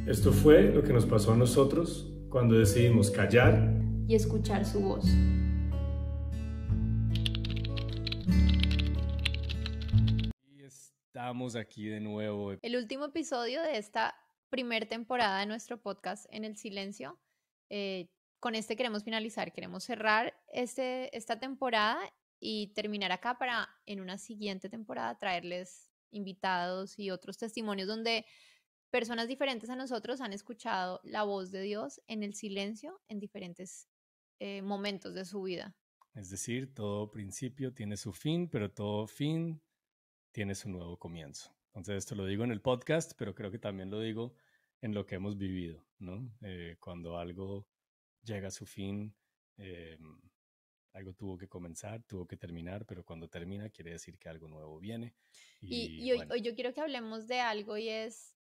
Esto fue lo que nos pasó a nosotros cuando decidimos callar y escuchar su voz. Y estamos aquí de nuevo. El último episodio de esta primer temporada de nuestro podcast En el Silencio. Con este queremos finalizar, queremos cerrar esta temporada y terminar acá para en una siguiente temporada traerles invitados y otros testimonios donde personas diferentes a nosotros han escuchado la voz de Dios en el silencio en diferentes momentos de su vida. Es decir, todo principio tiene su fin, pero todo fin tiene su nuevo comienzo. Entonces esto lo digo en el podcast, pero creo que también lo digo en lo que hemos vivido, ¿no? Cuando algo llega a su fin, algo tuvo que comenzar, tuvo que terminar, pero cuando termina quiere decir que algo nuevo viene. Y Bueno, hoy yo quiero que hablemos de algo y es,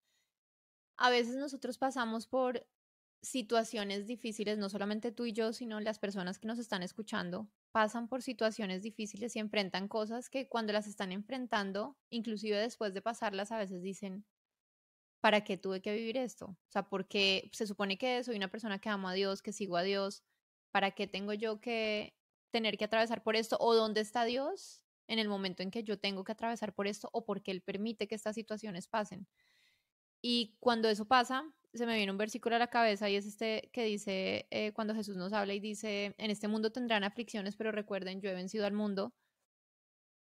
a veces nosotros pasamos por situaciones difíciles, no solamente tú y yo, sino las personas que nos están escuchando, pasan por situaciones difíciles y enfrentan cosas que cuando las están enfrentando, inclusive después de pasarlas, a veces dicen, ¿para qué tuve que vivir esto? O sea, porque se supone que soy una persona que amo a Dios, que sigo a Dios, ¿para qué tengo yo que tener que atravesar por esto? ¿O dónde está Dios en el momento en que yo tengo que atravesar por esto? ¿O porque Él permite que estas situaciones pasen? Y cuando eso pasa, se me viene un versículo a la cabeza y es este que dice, cuando Jesús nos habla y dice, en este mundo tendrán aflicciones, pero recuerden, yo he vencido al mundo.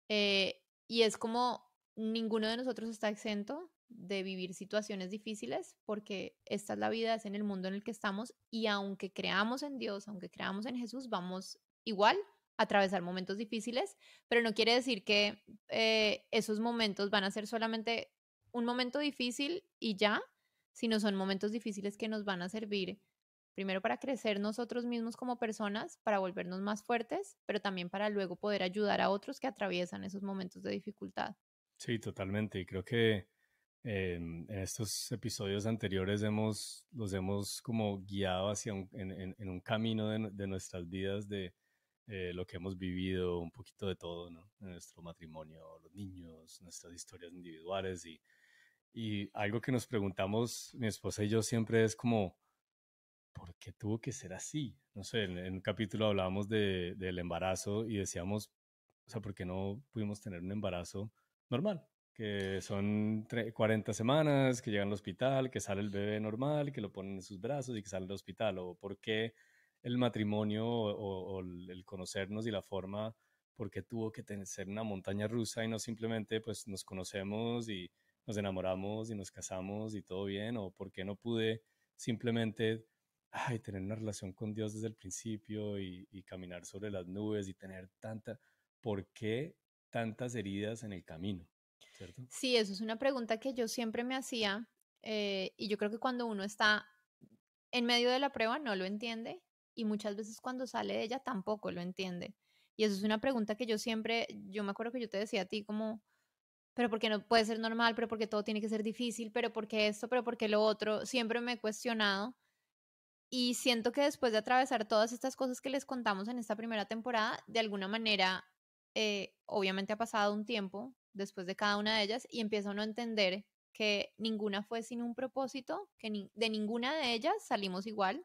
Y es como ninguno de nosotros está exento de vivir situaciones difíciles porque esta es la vida, es en el mundo en el que estamos y aunque creamos en Dios, aunque creamos en Jesús, vamos igual a atravesar momentos difíciles, pero no quiere decir que esos momentos van a ser solamente un momento difícil y ya, sino son momentos difíciles que nos van a servir primero para crecer nosotros mismos como personas, para volvernos más fuertes, pero también para luego poder ayudar a otros que atraviesan esos momentos de dificultad. sí, totalmente. Y creo que en estos episodios anteriores los hemos como guiado hacia en un camino de nuestras vidas, de lo que hemos vivido, un poquito de todo, ¿no? En nuestro matrimonio, los niños, nuestras historias individuales y algo que nos preguntamos, mi esposa y yo siempre es como, ¿por qué tuvo que ser así? No sé, en un capítulo hablábamos del embarazo y decíamos, o sea, ¿por qué no pudimos tener un embarazo normal? Que son 40 semanas, que llegan al hospital, que sale el bebé normal, que lo ponen en sus brazos y que sale al hospital. ¿O por qué el matrimonio o el conocernos y la forma, por qué tuvo que ser una montaña rusa y no simplemente pues nos conocemos y nos enamoramos y nos casamos y todo bien? ¿O por qué no pude simplemente tener una relación con Dios desde el principio y caminar sobre las nubes y tener ¿por qué tantas heridas en el camino? ¿Cierto? Sí, eso es una pregunta que yo siempre me hacía y yo creo que cuando uno está en medio de la prueba no lo entiende y muchas veces cuando sale de ella tampoco lo entiende. Y eso es una pregunta que yo siempre, yo me acuerdo que yo te decía a ti como, pero ¿por qué no puede ser normal? ¿Pero por qué todo tiene que ser difícil? ¿Pero por qué esto? ¿Pero por qué lo otro? Siempre me he cuestionado. Y siento que después de atravesar todas estas cosas que les contamos en esta primera temporada, de alguna manera, obviamente ha pasado un tiempo después de cada una de ellas y empieza uno a entender que ninguna fue sin un propósito, que de ninguna de ellas salimos igual,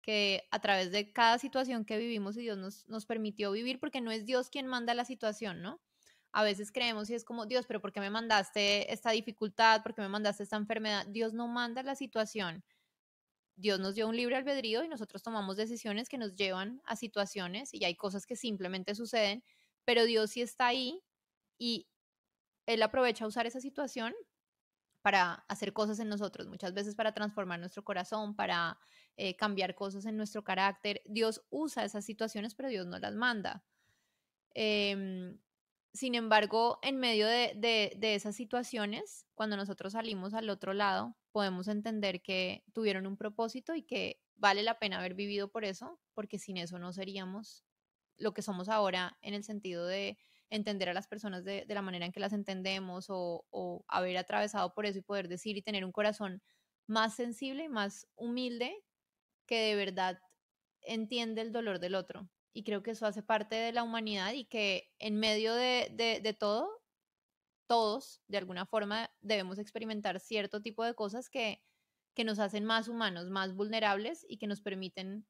que a través de cada situación que vivimos y Dios nos permitió vivir, porque no es Dios quien manda la situación, ¿no? A veces creemos y es como, Dios, pero ¿por qué me mandaste esta dificultad? ¿Por qué me mandaste esta enfermedad? Dios no manda la situación. Dios nos dio un libre albedrío y nosotros tomamos decisiones que nos llevan a situaciones y hay cosas que simplemente suceden, pero Dios sí está ahí y Él aprovecha a usar esa situación para hacer cosas en nosotros, muchas veces para transformar nuestro corazón, para cambiar cosas en nuestro carácter. Dios usa esas situaciones, pero Dios no las manda. Em, Sin embargo, en medio de esas situaciones, cuando nosotros salimos al otro lado, podemos entender que tuvieron un propósito y que vale la pena haber vivido por eso, porque sin eso no seríamos lo que somos ahora en el sentido de entender a las personas de la manera en que las entendemos o haber atravesado por eso y poder decir y tener un corazón más sensible y más humilde que de verdad entiende el dolor del otro. Y creo que eso hace parte de la humanidad y que en medio de todo, todos de alguna forma debemos experimentar cierto tipo de cosas que que nos hacen más humanos, más vulnerables y que nos permiten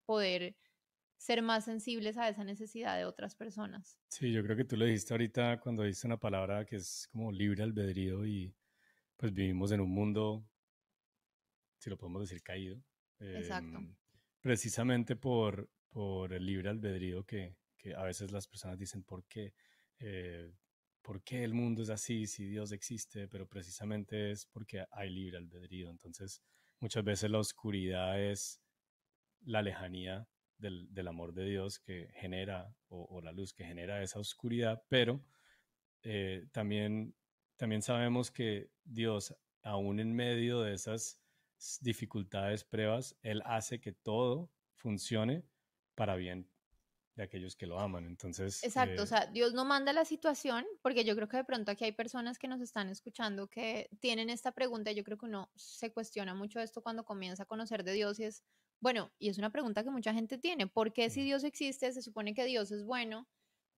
poder ser más sensibles a esa necesidad de otras personas. Sí, yo creo que tú lo dijiste ahorita cuando dijiste una palabra que es como libre albedrío y pues vivimos en un mundo, si lo podemos decir, caído, Exacto. precisamente por el libre albedrío que a veces las personas dicen, Eh, ¿por qué el mundo es así si Dios existe? Pero precisamente es porque hay libre albedrío. Entonces, muchas veces la oscuridad es la lejanía del amor de Dios que genera, o la luz que genera esa oscuridad, pero también, también sabemos que Dios, aún en medio de esas dificultades, pruebas, Él hace que todo funcione para bien de aquellos que lo aman. Entonces, Exacto, o sea, Dios no manda la situación, porque yo creo que de pronto aquí hay personas que nos están escuchando que tienen esta pregunta, y yo creo que uno se cuestiona mucho esto cuando comienza a conocer de Dios y es, bueno, y es una pregunta que mucha gente tiene, ¿por qué si Dios existe, se supone que Dios es bueno?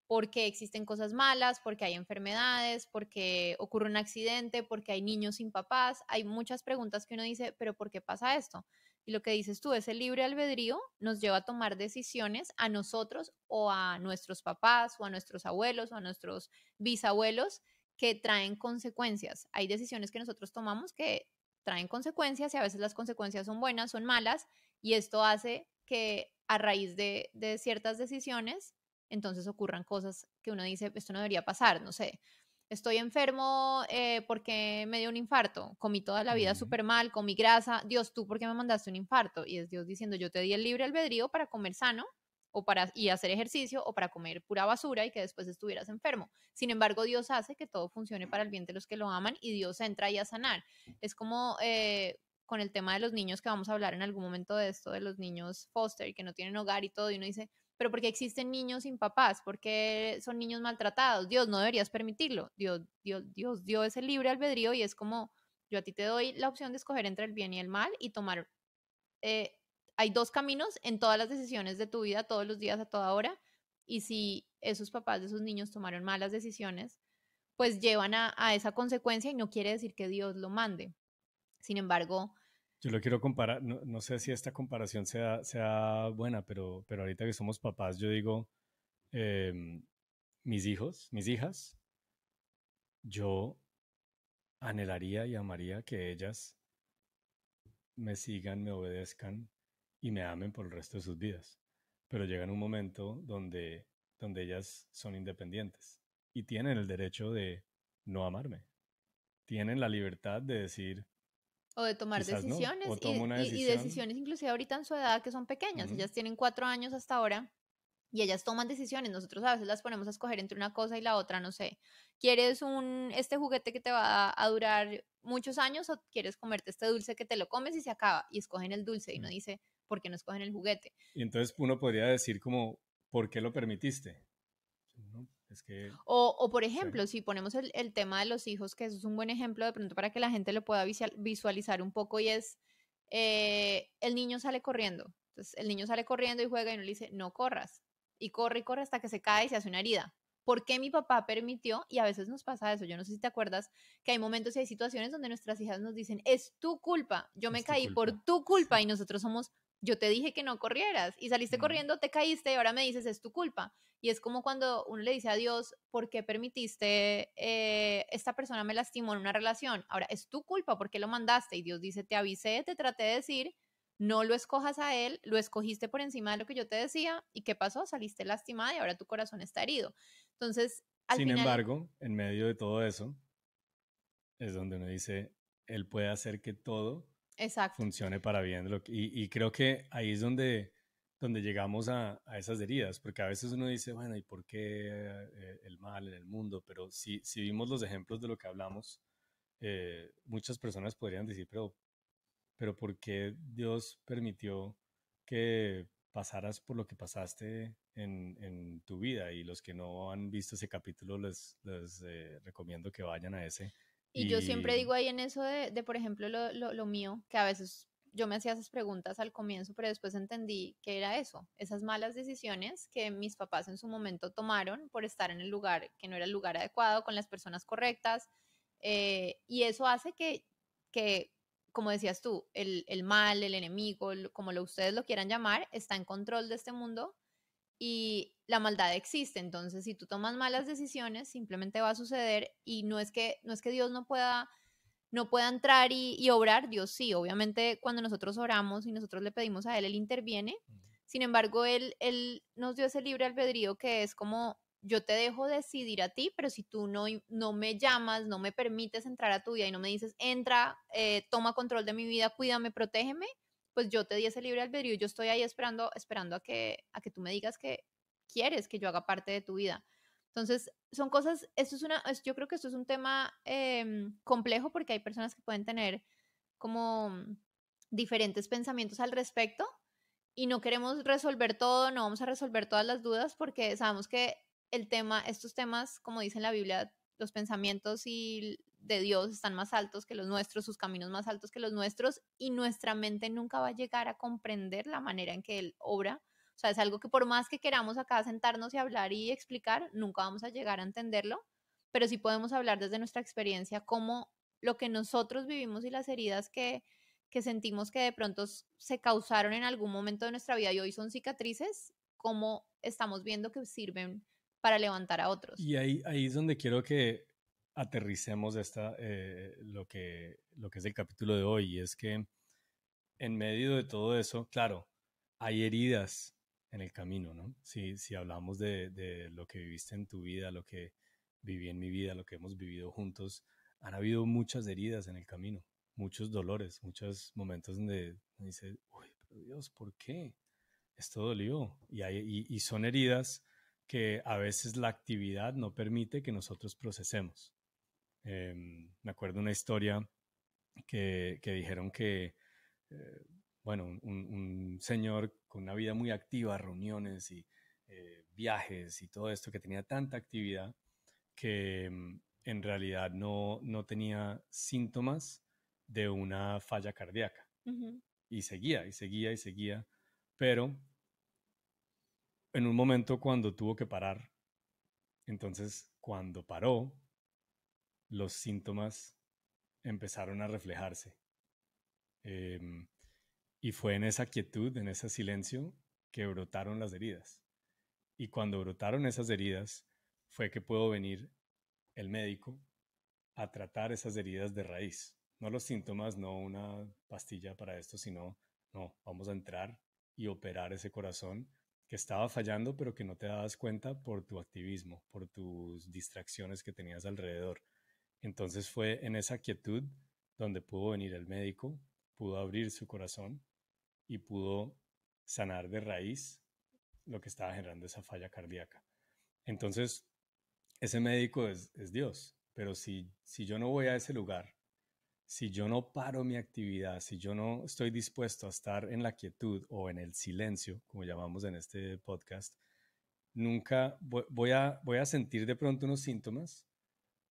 Porque existen cosas malas, porque hay enfermedades, porque ocurre un accidente, porque hay niños sin papás. Hay muchas preguntas que uno dice, pero ¿por qué pasa esto? Y lo que dices tú, ese libre albedrío nos lleva a tomar decisiones a nosotros o a nuestros papás o a nuestros abuelos o a nuestros bisabuelos que traen consecuencias. Hay decisiones que nosotros tomamos que traen consecuencias y a veces las consecuencias son buenas, son malas, y esto hace que a raíz de ciertas decisiones entonces ocurran cosas que uno dice, esto no debería pasar, no sé, estoy enfermo porque me dio un infarto, comí toda la vida ujú. súper mal, comí grasa, Dios, ¿tú por qué me mandaste un infarto? Y es Dios diciendo, yo te di el libre albedrío para comer sano o para y hacer ejercicio o para comer pura basura y que después estuvieras enfermo. Sin embargo, Dios hace que todo funcione para el bien de los que lo aman y Dios entra ahí a sanar. Es como con el tema de los niños que vamos a hablar en algún momento de esto, de los niños foster que no tienen hogar y todo, y uno dice, pero ¿por qué existen niños sin papás? ¿Por qué son niños maltratados? Dios, no deberías permitirlo. Dios dio ese libre albedrío y es como, yo a ti te doy la opción de escoger entre el bien y el mal y tomar, eh, hay dos caminos en todas las decisiones de tu vida, todos los días, a toda hora, y si esos papás de esos niños tomaron malas decisiones, pues llevan a esa consecuencia y no quiere decir que Dios lo mande. Sin embargo, Yo lo quiero comparar, no, no sé si esta comparación sea buena, pero ahorita que somos papás, yo digo, em, mis hijos, mis hijas, yo anhelaría y amaría que ellas me sigan, me obedezcan y me amen por el resto de sus vidas. Pero llega un momento donde ellas son independientes y tienen el derecho de no amarme. Tienen la libertad de decir, o de tomar quizás no, decisiones o tomo una y decisión. decisiones inclusive ahorita en su edad que son pequeñas. Ujú. Ellas tienen 4 años hasta ahora y ellas toman decisiones. Nosotros a veces las ponemos a escoger entre una cosa y la otra, no sé. ¿Quieres este juguete que te va a durar muchos años o quieres comerte este dulce que te lo comes y se acaba? Y escogen el dulce y uno Mm. dice, ¿por qué no escogen el juguete? Y entonces uno podría decir como, ¿por qué lo permitiste? ¿No? Es que, O por sí. ejemplo, si ponemos el tema de los hijos, que eso es un buen ejemplo de pronto para que la gente lo pueda visualizar un poco y es, el niño sale corriendo. Entonces, el niño sale corriendo y juega y uno le dice, no corras. Y corre hasta que se cae y se hace una herida. ¿Por qué mi papá permitió? Y a veces nos pasa eso. Yo no sé si te acuerdas que hay momentos y hay situaciones donde nuestras hijas nos dicen, es tu culpa, yo me Es tu caí por culpa. tu Sí. culpa y nosotros somos, yo te dije que no corrieras y saliste Mm. corriendo, te caíste y ahora me dices, es tu culpa. Y es como cuando uno le dice a Dios, ¿por qué permitiste, esta persona me lastimó en una relación? Ahora, es tu culpa, ¿por qué lo mandaste? Y Dios dice, te avisé, te traté de decir, no lo escojas a él, lo escogiste por encima de lo que yo te decía. ¿Y qué pasó? Saliste lastimada y ahora tu corazón está herido. Entonces, al Sin final, embargo, en medio de todo eso, es donde uno dice, Él puede hacer que todo exacto. funcione para bien. Y creo que ahí es donde llegamos a esas heridas, porque a veces uno dice, bueno, ¿y por qué el mal en el mundo? Pero si vimos los ejemplos de lo que hablamos, muchas personas podrían decir, pero ¿por qué Dios permitió que pasaras por lo que pasaste en tu vida? Y los que no han visto ese capítulo, les recomiendo que vayan a ese. Y yo siempre Y digo ahí en eso de por ejemplo, lo mío, que a veces yo me hacía esas preguntas al comienzo, pero después entendí que era eso, esas malas decisiones que mis papás en su momento tomaron por estar en el lugar que no era el lugar adecuado, con las personas correctas, y eso hace que como decías tú, el mal, el enemigo, como ustedes lo quieran llamar, está en control de este mundo y la maldad existe. Entonces, si tú tomas malas decisiones, simplemente va a suceder y no es que Dios no pueda entrar y obrar. Dios sí, obviamente cuando nosotros oramos y nosotros le pedimos a Él interviene. Sin embargo, Él nos dio ese libre albedrío que es como, yo te dejo decidir a ti, pero si tú no me llamas, no me permites entrar a tu vida y no me dices, entra, toma control de mi vida, cuídame, protégeme, pues yo te di ese libre albedrío y yo estoy ahí esperando a que tú me digas que quieres que yo haga parte de tu vida. Entonces, son cosas, yo creo que esto es un tema complejo porque hay personas que pueden tener como diferentes pensamientos al respecto y no queremos resolver todo, no vamos a resolver todas las dudas porque sabemos que estos temas, como dice en la Biblia, los pensamientos de Dios están más altos que los nuestros, sus caminos más altos que los nuestros, y nuestra mente nunca va a llegar a comprender la manera en que Él obra. O sea, es algo que por más que queramos acá sentarnos y hablar y explicar, nunca vamos a llegar a entenderlo, pero sí podemos hablar desde nuestra experiencia cómo lo que nosotros vivimos y las heridas que sentimos que de pronto se causaron en algún momento de nuestra vida y hoy son cicatrices, cómo estamos viendo que sirven para levantar a otros. Y ahí es donde quiero que aterricemos lo que es el capítulo de hoy, y es que en medio de todo eso, claro, hay heridas en el camino, ¿no? Si hablamos de lo que viviste en tu vida, lo que viví en mi vida, lo que hemos vivido juntos, han habido muchas heridas en el camino, muchos dolores, muchos momentos donde me dice, uy, pero Dios, ¿por qué? Esto dolió. Y son heridas que a veces la actividad no permite que nosotros procesemos. Me acuerdo una historia que dijeron que, eh, bueno, un señor con una vida muy activa, reuniones y viajes y todo esto, que tenía tanta actividad que en realidad no tenía síntomas de una falla cardíaca. Ujú. Y seguía, y seguía, y seguía, pero en un momento cuando tuvo que parar, entonces cuando paró, los síntomas empezaron a reflejarse. Eh, y fue en esa quietud, en ese silencio, que brotaron las heridas. Y cuando brotaron esas heridas, fue que pudo venir el médico a tratar esas heridas de raíz. No los síntomas, no una pastilla para esto, sino, no, vamos a entrar y operar ese corazón que estaba fallando, pero que no te dabas cuenta por tu activismo, por tus distracciones que tenías alrededor. Entonces fue en esa quietud donde pudo venir el médico, pudo abrir su corazón y pudo sanar de raíz lo que estaba generando esa falla cardíaca. Entonces, ese médico es Dios, pero si yo no voy a ese lugar, si yo no paro mi actividad, si yo no estoy dispuesto a estar en la quietud o en el silencio, como llamamos en este podcast, nunca voy a sentir de pronto unos síntomas,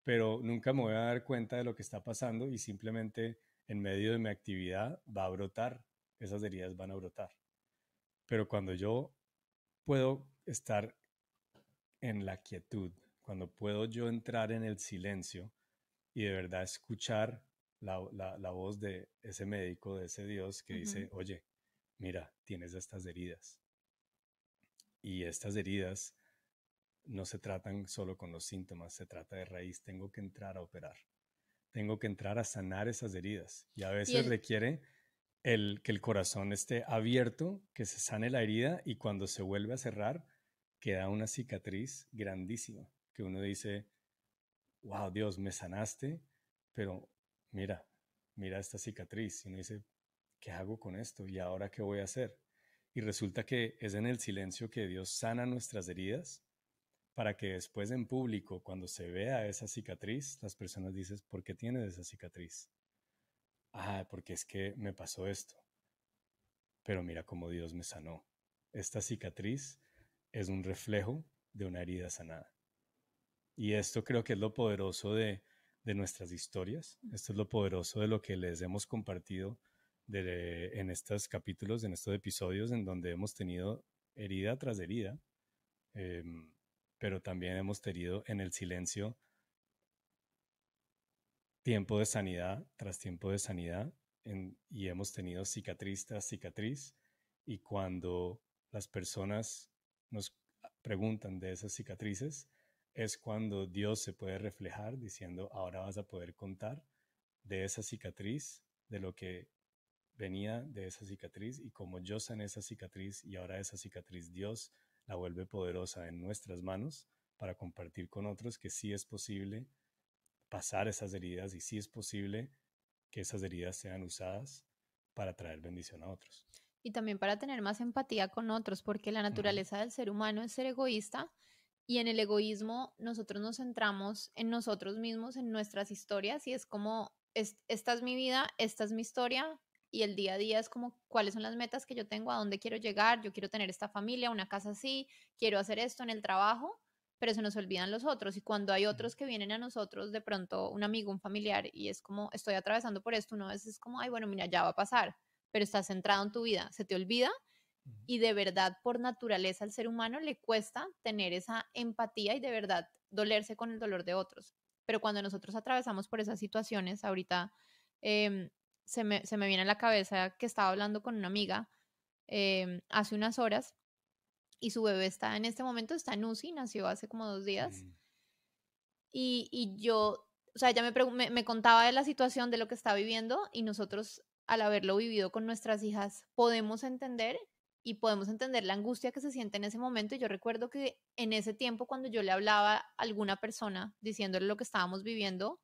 pero nunca me voy a dar cuenta de lo que está pasando y simplemente en medio de mi actividad va a brotar, esas heridas van a brotar. Pero cuando yo puedo estar en la quietud, cuando puedo yo entrar en el silencio y de verdad escuchar la voz de ese médico, de ese Dios que Ujú. dice, oye, mira, tienes estas heridas. Y estas heridas no se tratan solo con los síntomas, se trata de raíz. Tengo que entrar a operar. Tengo que entrar a sanar esas heridas. Y a Y veces el, requiere que el corazón esté abierto, que se sane la herida y cuando se vuelve a cerrar, queda una cicatriz grandísima. Que uno dice, wow, Dios, me sanaste, pero mira, mira esta cicatriz. Y uno dice, ¿qué hago con esto? ¿Y ahora qué voy a hacer? Y resulta que es en el silencio que Dios sana nuestras heridas para que después en público, cuando se vea esa cicatriz, las personas dicen, ¿por qué tienes esa cicatriz? Ah, porque es que me pasó esto. Pero mira cómo Dios me sanó. Esta cicatriz es un reflejo de una herida sanada. Y esto creo que es lo poderoso de nuestras historias. Esto es lo poderoso de lo que les hemos compartido en estos capítulos, en estos episodios, en donde hemos tenido herida tras herida, eh, pero también hemos tenido en el silencio tiempo de sanidad tras tiempo de sanidad y hemos tenido cicatriz tras cicatriz, y cuando las personas nos preguntan de esas cicatrices, es cuando Dios se puede reflejar diciendo, ahora vas a poder contar de esa cicatriz, de lo que venía de esa cicatriz y como yo sané esa cicatriz y ahora esa cicatriz Dios la vuelve poderosa en nuestras manos para compartir con otros que sí es posible pasar esas heridas y sí es posible que esas heridas sean usadas para traer bendición a otros. Y también para tener más empatía con otros, porque la Uh-huh. naturaleza del ser humano es ser egoísta y en el egoísmo nosotros nos centramos en nosotros mismos, en nuestras historias y es como, esta es mi vida, esta es mi historia y el día a día es como cuáles son las metas que yo tengo, a dónde quiero llegar, yo quiero tener esta familia, una casa así, quiero hacer esto en el trabajo, pero se nos olvidan los otros y cuando hay otros que vienen a nosotros, de pronto un amigo, un familiar y es como estoy atravesando por esto, uno a veces es como, ay, bueno, mira, ya va a pasar, pero estás centrado en tu vida, se te olvida y de verdad por naturaleza al ser humano le cuesta tener esa empatía y de verdad dolerse con el dolor de otros. Pero cuando nosotros atravesamos por esas situaciones, ahorita se me viene a la cabeza que estaba hablando con una amiga hace unas horas y su bebé está en este momento, está en UCI, nació hace como 2 días. Y yo, o sea, ella me contaba de la situación, de lo que está viviendo y nosotros al haberlo vivido con nuestras hijas podemos entender y podemos entender la angustia que se siente en ese momento. Y yo recuerdo que en ese tiempo cuando yo le hablaba a alguna persona diciéndole lo que estábamos viviendo,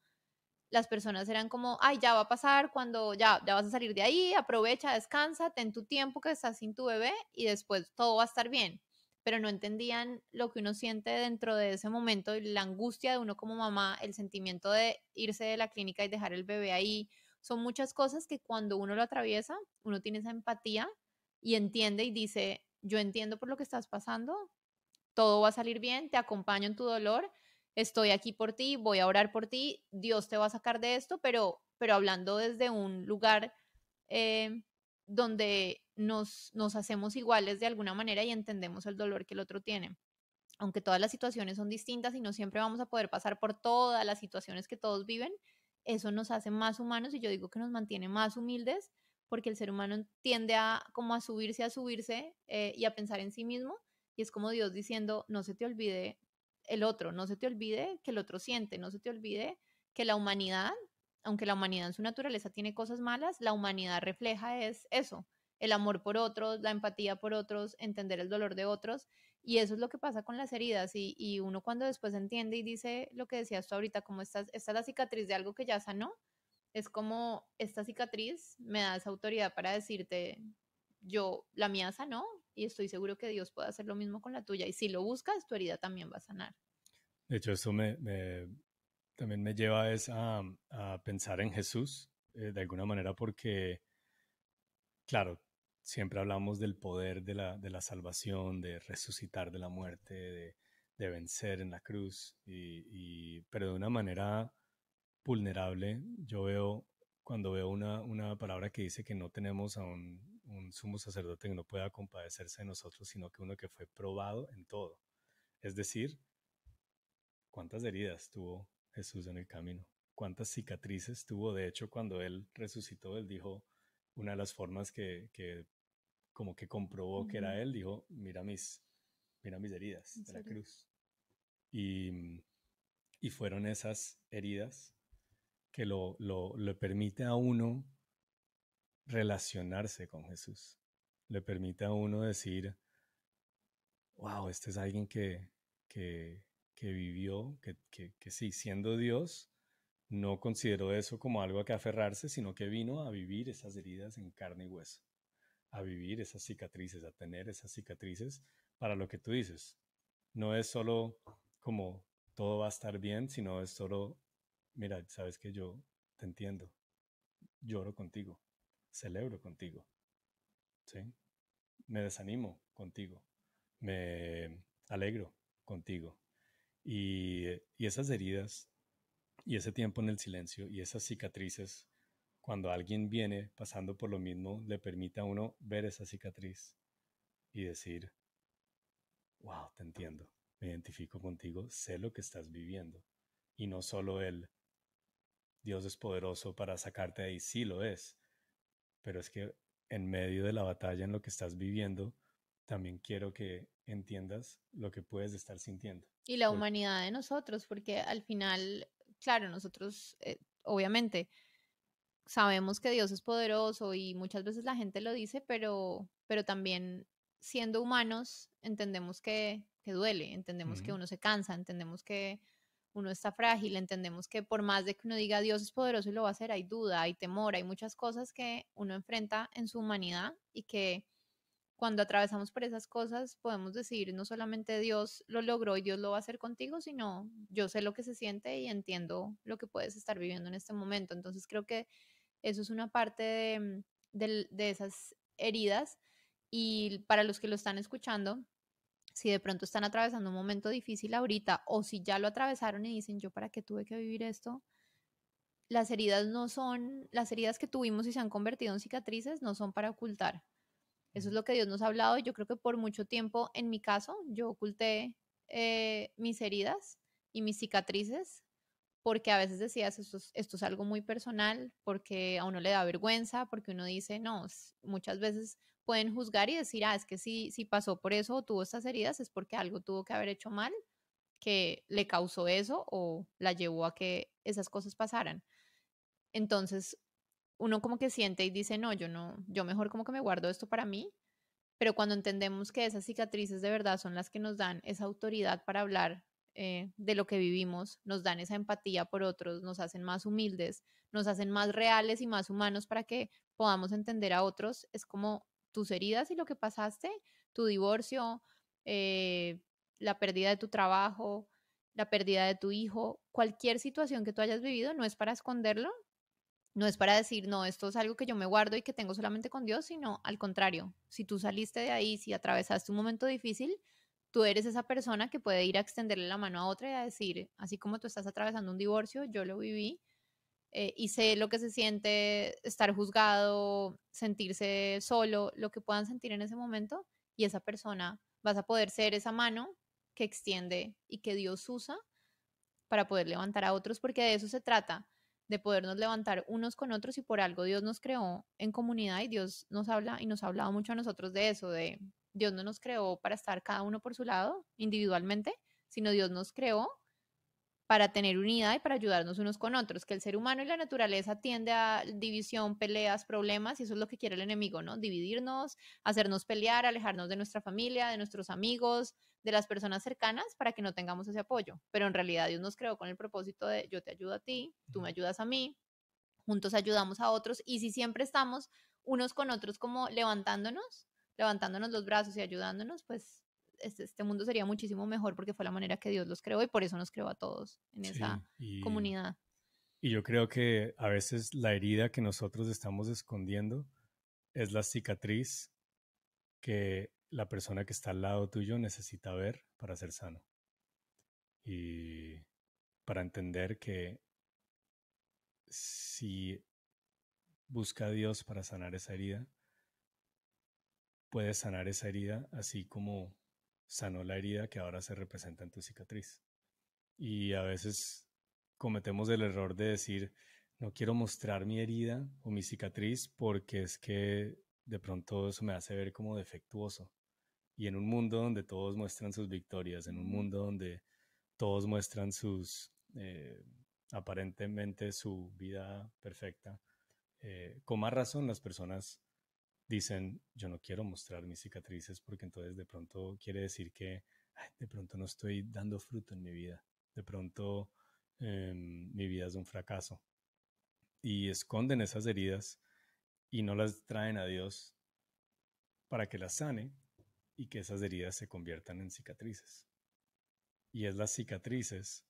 las personas eran como, ay, ya va a pasar, cuando ya vas a salir de ahí, aprovecha, descansa, ten tu tiempo que estás sin tu bebé y después todo va a estar bien. Pero no entendían lo que uno siente dentro de ese momento y la angustia de uno como mamá, el sentimiento de irse de la clínica y dejar el bebé ahí. Son muchas cosas que cuando uno lo atraviesa, uno tiene esa empatía y entiende y dice, yo entiendo por lo que estás pasando, todo va a salir bien, te acompaño en tu dolor, estoy aquí por ti, voy a orar por ti, Dios te va a sacar de esto, pero hablando desde un lugar eh, donde nos hacemos iguales de alguna manera y entendemos el dolor que el otro tiene. Aunque todas las situaciones son distintas y no siempre vamos a poder pasar por todas las situaciones que todos viven, eso nos hace más humanos y yo digo que nos mantiene más humildes porque el ser humano tiende a como a subirse y a pensar en sí mismo y es como Dios diciendo, no se te olvide el otro, no se te olvide que el otro siente, no se te olvide que la humanidad, aunque la humanidad en su naturaleza tiene cosas malas, la humanidad refleja es eso, el amor por otros, la empatía por otros, entender el dolor de otros y eso es lo que pasa con las heridas y uno cuando después entiende y dice lo que decías tú ahorita, como esta es la cicatriz de algo que ya sanó, es como esta cicatriz me da esa autoridad para decirte, yo, la mía sanó y estoy seguro que Dios puede hacer lo mismo con la tuya y si lo buscas, tu herida también va a sanar. De hecho, eso también me lleva a pensar en Jesús, de alguna manera, porque, claro, siempre hablamos del poder de la salvación, de resucitar de la muerte, de vencer en la cruz, pero de una manera vulnerable. Yo veo, cuando veo una palabra que dice que no tenemos a un sumo sacerdote que no pueda compadecerse de nosotros, sino que uno que fue probado en todo. Es decir, ¿cuántas heridas tuvo Jesús en el camino? ¿Cuántas cicatrices tuvo? De hecho, cuando Él resucitó, Él dijo, una de las formas que como que comprobó que era Ujú. Él, dijo, mira mis heridas En de la serio. cruz. Y, y fueron esas heridas que le permite a uno relacionarse con Jesús. Le permite a uno decir, wow, este es alguien que vivió, que sí, siendo Dios, no consideró eso como algo a que aferrarse, sino que vino a vivir esas heridas en carne y hueso, a vivir esas cicatrices, a tener esas cicatrices para lo que tú dices. No es solo como todo va a estar bien, sino es solo, mira, sabes que yo te entiendo, lloro contigo, celebro contigo, ¿sí? Me desanimo contigo, me alegro contigo. Y esas heridas y ese tiempo en el silencio y esas cicatrices, cuando alguien viene pasando por lo mismo, le permite a uno ver esa cicatriz y decir, wow, te entiendo, me identifico contigo, sé lo que estás viviendo. Y no solo el Dios es poderoso para sacarte de ahí, sí lo es, pero es que en medio de la batalla, en lo que estás viviendo, también quiero que entiendas lo que puedes estar sintiendo. Y la Porque, humanidad de nosotros, porque al final, claro, nosotros obviamente sabemos que Dios es poderoso y muchas veces la gente lo dice, pero también siendo humanos entendemos que duele, entendemos que ujú, uno se cansa, entendemos que uno está frágil, entendemos que por más de que uno diga Dios es poderoso y lo va a hacer, hay duda, hay temor, hay muchas cosas que uno enfrenta en su humanidad y que cuando atravesamos por esas cosas podemos decir no solamente Dios lo logró y Dios lo va a hacer contigo, sino yo sé lo que se siente y entiendo lo que puedes estar viviendo en este momento. Entonces creo que eso es una parte de esas heridas y para los que lo están escuchando, si de pronto están atravesando un momento difícil ahorita o si ya lo atravesaron y dicen yo para qué tuve que vivir esto, las heridas no son, las heridas que tuvimos y se han convertido en cicatrices no son para ocultar. Eso es ujú, lo que Dios nos ha hablado y yo creo que por mucho tiempo, en mi caso, yo oculté mis heridas y mis cicatrices porque a veces decías, esto es algo muy personal, porque a uno le da vergüenza, porque uno dice, no, muchas veces pueden juzgar y decir, es que si pasó por eso o tuvo estas heridas es porque algo tuvo que haber hecho mal que le causó eso o la llevó a que esas cosas pasaran. Entonces, uno como que siente y dice, no, yo no, yo mejor como que me guardo esto para mí, pero cuando entendemos que esas cicatrices de verdad son las que nos dan esa autoridad para hablar de lo que vivimos, nos dan esa empatía por otros, nos hacen más humildes, nos hacen más reales y más humanos para que podamos entender a otros, es como tus heridas y lo que pasaste, tu divorcio, eh, la pérdida de tu trabajo, la pérdida de tu hijo, cualquier situación que tú hayas vivido no es para esconderlo, no es para decir, no, esto es algo que yo me guardo y que tengo solamente con Dios, sino al contrario, si tú saliste de ahí, si atravesaste un momento difícil, tú eres esa persona que puede ir a extenderle la mano a otra y a decir, así como tú estás atravesando un divorcio, yo lo viví y sé lo que se siente estar juzgado, sentirse solo, lo que puedan sentir en ese momento, y esa persona vas a poder ser esa mano que extiende y que Dios usa para poder levantar a otros, porque de eso se trata, de podernos levantar unos con otros y por algo Dios nos creó en comunidad y Dios nos habla y nos ha hablado mucho a nosotros de eso, de Dios no nos creó para estar cada uno por su lado individualmente, sino Dios nos creó para tener unidad y para ayudarnos unos con otros, que el ser humano y la naturaleza tiende a división, peleas, problemas, y eso es lo que quiere el enemigo, ¿no? Dividirnos, hacernos pelear, alejarnos de nuestra familia, de nuestros amigos, de las personas cercanas, para que no tengamos ese apoyo. Pero en realidad Dios nos creó con el propósito de yo te ayudo a ti, tú me ayudas a mí, juntos ayudamos a otros, y si siempre estamos unos con otros como levantándonos los brazos y ayudándonos, pues este mundo sería muchísimo mejor porque fue la manera que Dios los creó y por eso nos creó a todos en esa sí, comunidad. y yo creo que a veces la herida que nosotros estamos escondiendo es la cicatriz que la persona que está al lado tuyo necesita ver para ser sano y para entender que si busca a Dios para sanar esa herida, puede sanar esa herida así como sanó la herida que ahora se representa en tu cicatriz. Y a veces cometemos el error de decir, no quiero mostrar mi herida o mi cicatriz porque es que de pronto eso me hace ver como defectuoso. Y en un mundo donde todos muestran sus victorias, en un mundo donde todos muestran aparentemente su vida perfecta, con más razón las personas dicen, yo no quiero mostrar mis cicatrices porque entonces de pronto quiere decir que ay, de pronto no estoy dando fruto en mi vida, de pronto mi vida es un fracaso. Y esconden esas heridas y no las traen a Dios para que las sane y que esas heridas se conviertan en cicatrices. Y es las cicatrices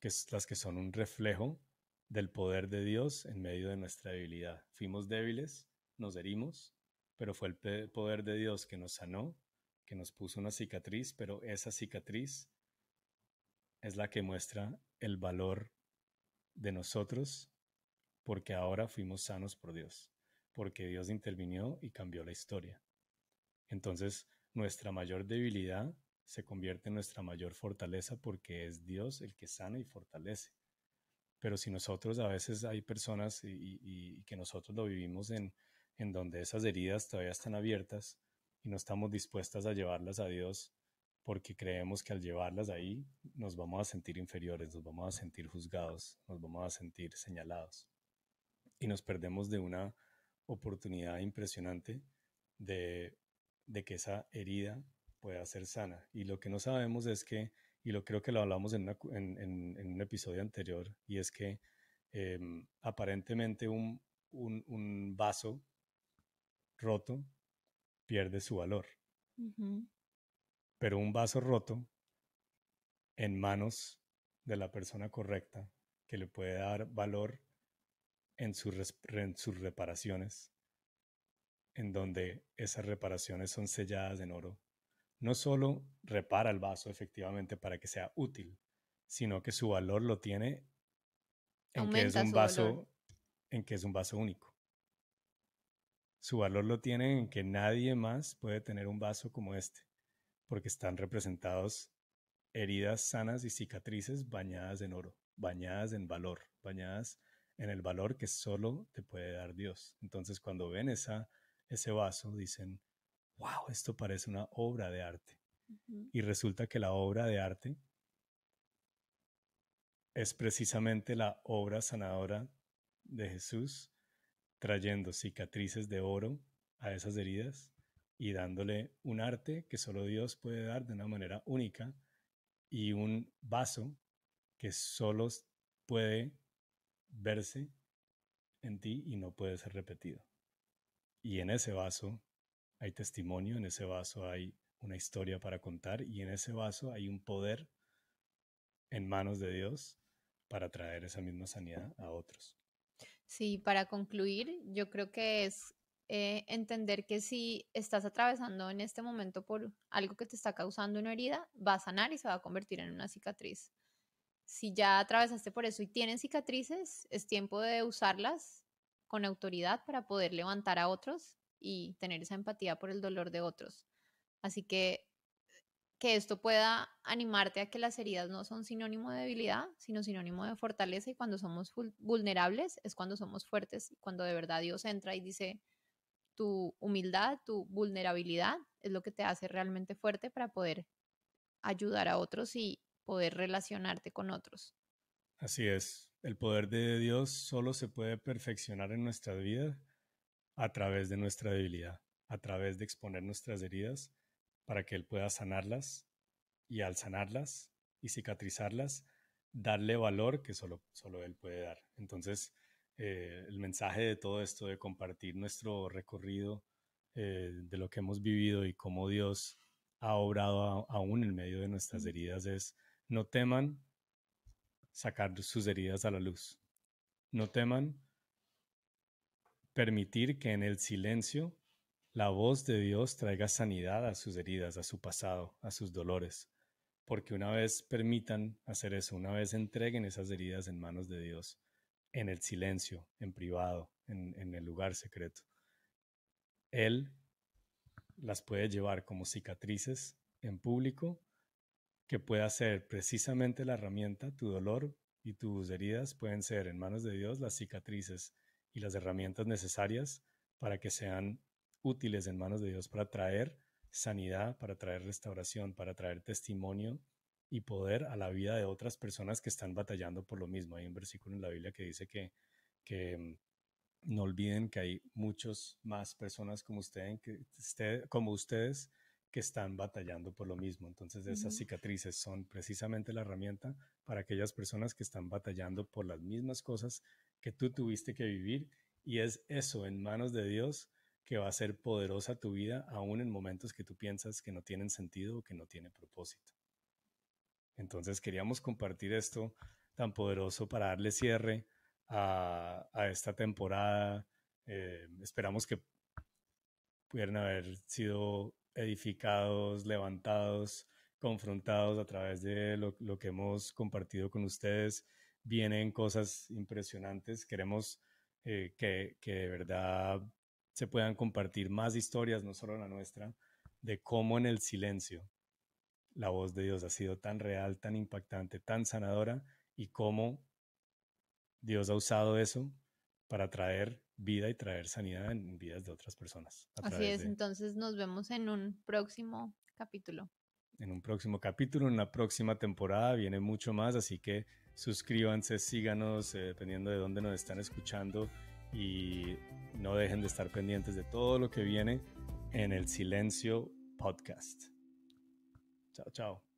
que es las que son un reflejo del poder de Dios en medio de nuestra debilidad. Fuimos débiles, nos herimos, pero fue el poder de Dios que nos sanó, que nos puso una cicatriz, pero esa cicatriz es la que muestra el valor de nosotros porque ahora fuimos sanos por Dios, porque Dios intervinió y cambió la historia. Entonces, nuestra mayor debilidad se convierte en nuestra mayor fortaleza porque es Dios el que sana y fortalece. pero si nosotros a veces hay personas y que nosotros lo vivimos en donde esas heridas todavía están abiertas y no estamos dispuestas a llevarlas a Dios porque creemos que al llevarlas ahí nos vamos a sentir inferiores, nos vamos a sentir juzgados, nos vamos a sentir señalados y nos perdemos de una oportunidad impresionante de, de que esa herida pueda ser sana. Y lo que no sabemos es que, y lo creo que lo hablamos en un episodio anterior, y es que aparentemente un vaso roto pierde su valor, Ujú. pero un vaso roto en manos de la persona correcta que le puede dar valor en sus reparaciones, en donde esas reparaciones son selladas en oro, no solo repara el vaso efectivamente para que sea útil, sino que su valor lo tiene en que es Aumenta un su valor. vaso, en que es un vaso único. Su valor lo tiene en que nadie más puede tener un vaso como este, porque están representados heridas sanas y cicatrices bañadas en oro, bañadas en valor, bañadas en el valor que solo te puede dar Dios. Entonces, cuando ven ese vaso, dicen, wow, esto parece una obra de arte. Ujú. Y resulta que la obra de arte es precisamente la obra sanadora de Jesús, trayendo cicatrices de oro a esas heridas y dándole un arte que solo Dios puede dar de una manera única y un vaso que solo puede verse en ti y no puede ser repetido. Y en ese vaso hay testimonio, en ese vaso hay una historia para contar y en ese vaso hay un poder en manos de Dios para traer esa misma sanidad a otros. Sí, para concluir, yo creo que es entender que si estás atravesando en este momento por algo que te está causando una herida, va a sanar y se va a convertir en una cicatriz. Si ya atravesaste por eso y tienes cicatrices, es tiempo de usarlas con autoridad para poder levantar a otros y tener esa empatía por el dolor de otros. Así que esto pueda animarte a que las heridas no son sinónimo de debilidad, sino sinónimo de fortaleza y cuando somos vulnerables es cuando somos fuertes y cuando de verdad Dios entra y dice, tu humildad, tu vulnerabilidad es lo que te hace realmente fuerte para poder ayudar a otros y poder relacionarte con otros. Así es, el poder de Dios solo se puede perfeccionar en nuestra vida a través de nuestra debilidad, a través de exponer nuestras heridas para que Él pueda sanarlas y al sanarlas y cicatrizarlas, darle valor que solo Él puede dar. Entonces, el mensaje de todo esto, de compartir nuestro recorrido, de lo que hemos vivido y cómo Dios ha obrado aún en medio de nuestras heridas es, no teman sacar sus heridas a la luz. No teman permitir que en el silencio la voz de Dios traiga sanidad a sus heridas, a su pasado, a sus dolores. Porque una vez permitan hacer eso, una vez entreguen esas heridas en manos de Dios, en el silencio, en privado, en el lugar secreto, Él las puede llevar como cicatrices en público, que pueda ser precisamente la herramienta, tu dolor y tus heridas pueden ser en manos de Dios las cicatrices y las herramientas necesarias para que sean útiles en manos de Dios para traer sanidad, para traer restauración, para traer testimonio y poder a la vida de otras personas que están batallando por lo mismo. Hay un versículo en la Biblia que dice que no olviden que hay muchos más personas como ustedes que están batallando por lo mismo. Entonces esas Ujú. cicatrices son precisamente la herramienta para aquellas personas que están batallando por las mismas cosas que tú tuviste que vivir y es eso en manos de Dios que va a ser poderosa tu vida aún en momentos que tú piensas que no tienen sentido o que no tiene propósito. Entonces queríamos compartir esto tan poderoso para darle cierre a esta temporada. Esperamos que pudieran haber sido edificados, levantados, confrontados a través de lo que hemos compartido con ustedes. Vienen cosas impresionantes. Queremos que de verdad se puedan compartir más historias, no solo la nuestra, de cómo en el silencio la voz de Dios ha sido tan real, tan impactante, tan sanadora y cómo Dios ha usado eso para traer vida y traer sanidad en vidas de otras personas. Así es, entonces nos vemos en un próximo capítulo. En un próximo capítulo, en una próxima temporada, viene mucho más, así que suscríbanse, síganos, dependiendo de dónde nos están escuchando, y no dejen de estar pendientes de todo lo que viene en el Silencio Podcast. Chao, chao.